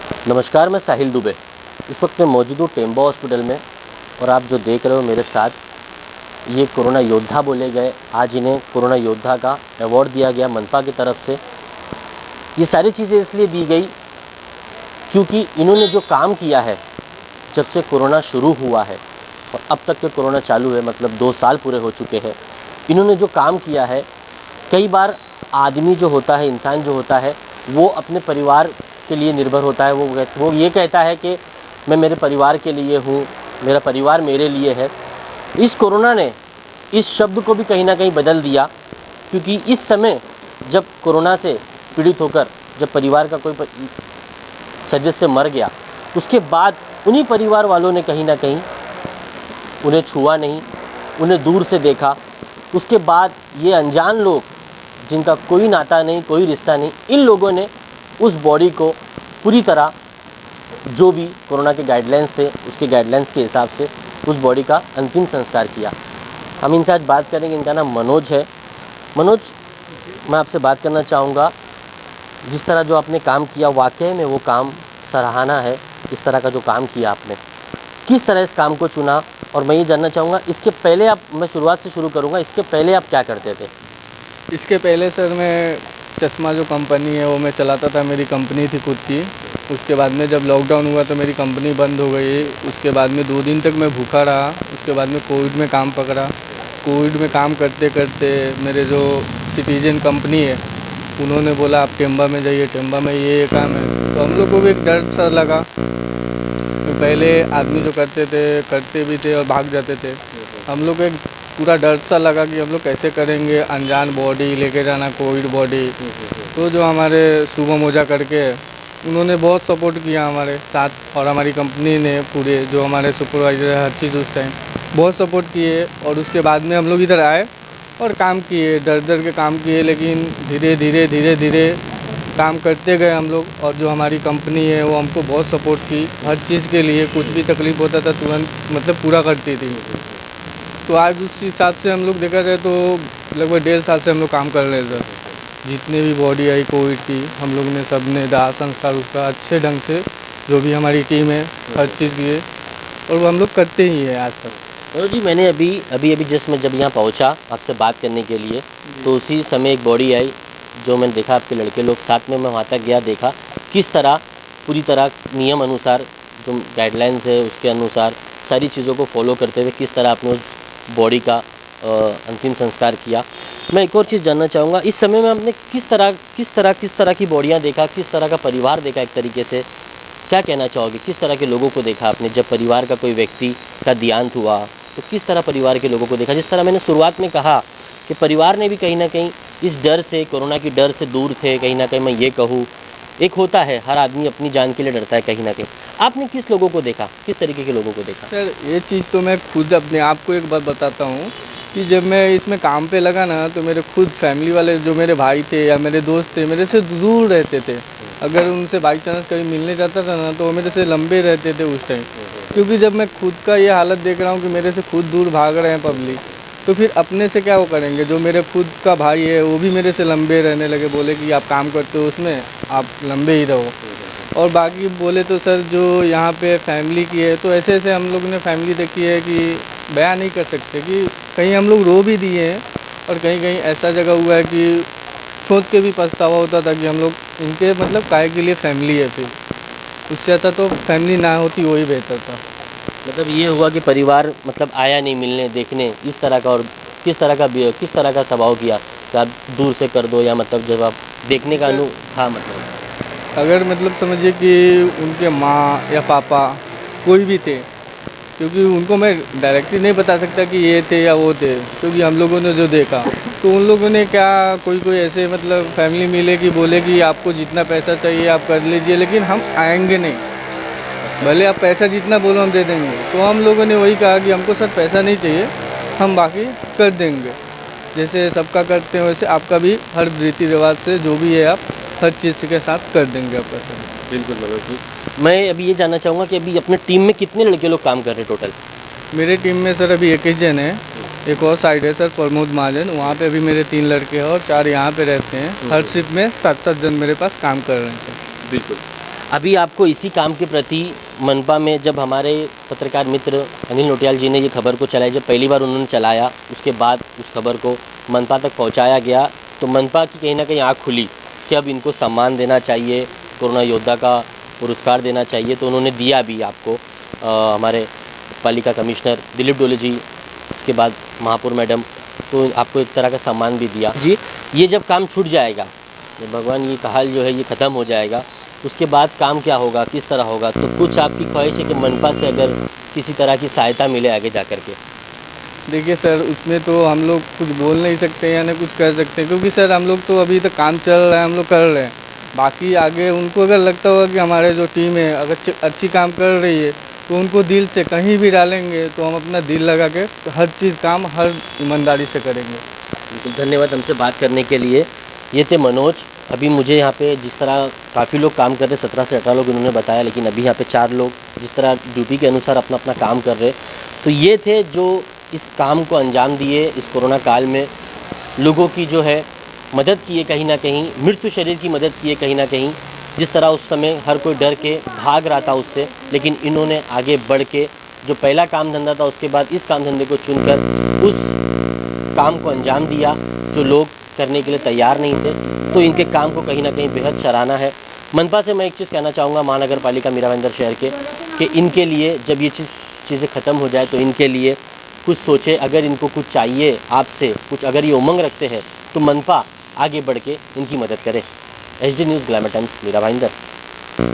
नमस्कार, मैं साहिल दुबे। इस वक्त मैं मौजूद हूँ टेम्बो हॉस्पिटल में और आप जो देख रहे हो मेरे साथ, ये कोरोना योद्धा बोले गए। आज इन्हें कोरोना योद्धा का अवार्ड दिया गया मनपा की तरफ से। ये सारी चीज़ें इसलिए दी गई क्योंकि इन्होंने जो काम किया है जब से कोरोना शुरू हुआ है और अब तक के कोरोना चालू है, मतलब 2 साल पूरे हो चुके हैं। इन्होंने जो काम किया है, कई बार आदमी जो होता है, इंसान जो होता है, वो अपने परिवार के लिए निर्भर होता है। वो ये कहता है कि मैं मेरे परिवार के लिए हूँ, मेरा परिवार मेरे लिए है। इस कोरोना ने इस शब्द को भी कहीं ना कहीं बदल दिया, क्योंकि इस समय जब कोरोना से पीड़ित होकर जब परिवार का कोई सदस्य मर गया, उसके बाद उन्हीं परिवार वालों ने कहीं ना कहीं उन्हें छुआ नहीं, उन्हें दूर से देखा। उसके बाद ये अनजान लोग, जिनका कोई नाता नहीं, कोई रिश्ता नहीं, इन लोगों ने उस बॉडी को पूरी तरह, जो भी कोरोना के गाइडलाइंस थे उसके गाइडलाइंस के हिसाब से उस बॉडी का अंतिम संस्कार किया। हम इनसे आज बात करेंगे। इनका नाम मनोज है। मनोज, मैं आपसे बात करना चाहूँगा, जिस तरह जो आपने काम किया, वाकई में वो काम सराहना है। इस तरह का जो काम किया आपने, किस तरह इस काम को चुना? और मैं ये जानना चाहूँगा, इसके पहले मैं शुरुआत से शुरू करूँगा, इसके पहले आप क्या करते थे? इसके पहले सर मैं चश्मा जो कंपनी है वो मैं चलाता था, मेरी कंपनी थी खुद की। उसके बाद में जब लॉकडाउन हुआ तो मेरी कंपनी बंद हो गई। उसके बाद में 2 दिन तक मैं भूखा रहा। उसके बाद में कोविड में काम पकड़ा। कोविड में काम करते करते मेरे जो सिटीजन कंपनी है उन्होंने बोला आप टेम्बा में जाइए, टेम्बा में ये काम है। तो हम लोग को भी एक डर सा लगा। तो पहले आदमी जो करते भी थे और भाग जाते थे। हम लोग को एक पूरा डर सा लगा कि हम लोग कैसे करेंगे, अनजान बॉडी लेके जाना, कोविड बॉडी। तो जो हमारे शुभम ओझा करके, उन्होंने बहुत सपोर्ट किया हमारे साथ, और हमारी कंपनी ने पूरे जो हमारे सुपरवाइज़र है हर चीज़ उस टाइम बहुत सपोर्ट किए। और उसके बाद में हम लोग इधर आए और काम किए, डर के काम किए, लेकिन धीरे धीरे काम करते गए हम लोग। और जो हमारी कंपनी है वो हमको बहुत सपोर्ट की, हर चीज़ के लिए कुछ भी तकलीफ़ होता था तुरंत मतलब पूरा करती थी। तो आज उस हिसाब से हम लोग देखा जाए तो लगभग 1.5 साल से हम लोग काम कर रहे हैं सर। जितने भी बॉडी आई कोविड की, हम लोग ने सब ने दाह संस्कार उसका अच्छे ढंग से, जो भी हमारी टीम है हर चीज़ की है, और वो हम लोग करते ही हैं आज तक। मनोज जी, मैंने अभी जस्ट मैं जब यहाँ पहुँचा आपसे बात करने के लिए, तो उसी समय एक बॉडी आई जो मैंने देखा, आपके लड़के लोग साथ में, मैं वहाँ तक गया, देखा किस तरह पूरी तरह नियम अनुसार, जो गाइडलाइंस है उसके अनुसार सारी चीज़ों को फॉलो करते हुए किस तरह आपने उस बॉडी का अंतिम संस्कार किया। मैं एक और चीज़ जानना चाहूँगा, इस समय में आपने किस तरह की बॉडियाँ देखा, किस तरह का परिवार देखा? एक तरीके से क्या कहना चाहोगे, किस तरह के लोगों को देखा आपने? जब परिवार का कोई व्यक्ति का देहांत हुआ तो किस तरह परिवार के लोगों को देखा? जिस तरह मैंने शुरुआत में कहा कि परिवार ने भी कहीं ना कहीं इस डर से, कोरोना की डर से दूर थे। कहीं ना कहीं मैं ये कहूँ, एक होता है, हर आदमी अपनी जान के लिए डरता है कहीं ना कहीं। आपने किस लोगों को देखा, किस तरीके के लोगों को देखा? सर ये चीज़ तो मैं खुद अपने आप को एक बात बताता हूँ कि जब मैं इसमें काम पे लगा ना, तो मेरे खुद फैमिली वाले जो मेरे भाई थे या मेरे दोस्त थे, मेरे से दूर रहते थे। अगर उनसे बाई चांस कभी मिलने जाता था ना, तो वो मेरे से लंबे रहते थे उस टाइम। क्योंकि जब मैं खुद का ये हालत देख रहा हूँ कि मेरे से खुद दूर भाग रहे हैं पब्लिक, तो फिर अपने से क्या वो करेंगे? जो मेरे खुद का भाई है वो भी मेरे से लंबे रहने लगे, बोले कि आप काम करते हो उसमें, आप लंबे ही रहो। और बाकी बोले तो सर जो यहाँ पे फैमिली की है, तो ऐसे ऐसे हम लोग ने फैमिली देखी है कि बयान नहीं कर सकते। कि कहीं हम लोग रो भी दिए हैं, और कहीं कहीं ऐसा जगह हुआ है कि सोच के भी पछतावा होता था कि हम लोग इनके मतलब काहे के लिए फैमिली है। फिर उससे अच्छा तो फैमिली ना होती, वही बेहतर था। मतलब ये हुआ कि परिवार मतलब आया नहीं मिलने, देखने, इस तरह का। और किस तरह का स्वभाव किया कि आप दूर से कर दो, या मतलब जब आप देखने का अनु था, मतलब अगर मतलब समझिए कि उनके माँ या पापा कोई भी थे, क्योंकि उनको मैं डायरेक्टली नहीं बता सकता कि ये थे या वो थे, क्योंकि हम लोगों ने जो देखा, तो उन लोगों ने क्या, कोई ऐसे मतलब फैमिली मिले कि बोले कि आपको जितना पैसा चाहिए आप कर लीजिए, लेकिन हम आएंगे नहीं, भले आप पैसा जितना बोलो हम दे देंगे। तो हम लोगों ने वही कहा कि हमको सर पैसा नहीं चाहिए, हम बाकी कर देंगे। जैसे सबका करते हैं वैसे आपका भी हर रीति रिवाज से जो भी है आप हर चीज़ के साथ कर देंगे आपका सर। बिल्कुल मनोज जी। मैं अभी ये जानना चाहूँगा कि अभी अपने टीम में कितने लड़के लोग काम कर रहे हैं टोटल? मेरे टीम में सर अभी 21 जन है। एक और साइड है सर प्रमोद महाजन, वहाँ पे भी मेरे 3 लड़के हैं और 4 यहाँ पे रहते हैं। हर शिफ्ट में 7-7 जन मेरे पास काम कर रहे हैं सर। बिल्कुल। अभी आपको इसी काम के प्रति मनपा में जब हमारे पत्रकार मित्र अनिल नोटियाल जी ने ये खबर को चलाई, जब पहली बार उन्होंने चलाया, उसके बाद उस खबर को मनपा तक पहुंचाया गया, तो मनपा की कहीं ना कहीं आँख खुली कि अब इनको सम्मान देना चाहिए, कोरोना योद्धा का पुरस्कार देना चाहिए। तो उन्होंने दिया भी आपको, हमारे पालिका कमिश्नर दिलीप डोले जी, उसके बाद महापौर मैडम, तो आपको एक तरह का सम्मान भी दिया जी। ये जब काम छूट जाएगा, जब भगवान ये हाल जो है ये ख़त्म हो जाएगा, उसके बाद काम क्या होगा, किस तरह होगा, तो कुछ आपकी ख्वाहिश है कि मनपा से अगर किसी तरह की सहायता मिले आगे जा कर के? देखिए सर, उसमें तो हम लोग कुछ बोल नहीं सकते या ना कुछ कर सकते, क्योंकि सर हम लोग तो अभी तक काम चल रहा है, हम लोग कर रहे हैं। बाकी आगे उनको अगर लगता होगा कि हमारे जो टीम है अगर अच्छी काम कर रही है, तो उनको दिल से कहीं भी डालेंगे, तो हम अपना दिल लगा के हर चीज़ काम हर ईमानदारी से करेंगे। बिल्कुल, धन्यवाद हमसे बात करने के लिए। ये थे मनोज। अभी मुझे यहाँ पे जिस तरह काफ़ी लोग काम कर रहे, 17 से 18 लोग इन्होंने बताया, लेकिन अभी यहाँ पे 4 लोग जिस तरह ड्यूटी के अनुसार अपना अपना काम कर रहे, तो ये थे जो इस काम को अंजाम दिए, इस कोरोना काल में लोगों की जो है मदद की है, कहीं ना कहीं मृत्यु शरीर की मदद की है कहीं ना कहीं। जिस तरह उस समय हर कोई डर के भाग रहा था उससे, लेकिन इन्होंने आगे बढ़ के जो पहला काम धंधा था, उसके बाद इस काम धंधे को चुनकर उस काम को अंजाम दिया जो लोग करने के लिए तैयार नहीं थे। तो इनके काम को कहीं ना कहीं बेहद सराहना है। मनपा से मैं एक चीज़ कहना चाहूँगा, महानगर पालिका मीरा भाईंदर शहर के, कि इनके लिए जब ये चीज़ें ख़त्म हो जाए तो इनके लिए कुछ सोचे। अगर इनको कुछ चाहिए आपसे, कुछ अगर ये उमंग रखते हैं, तो मनपा आगे बढ़ के इनकी मदद करे। HD News Glamour Times, Mira Bhayandar.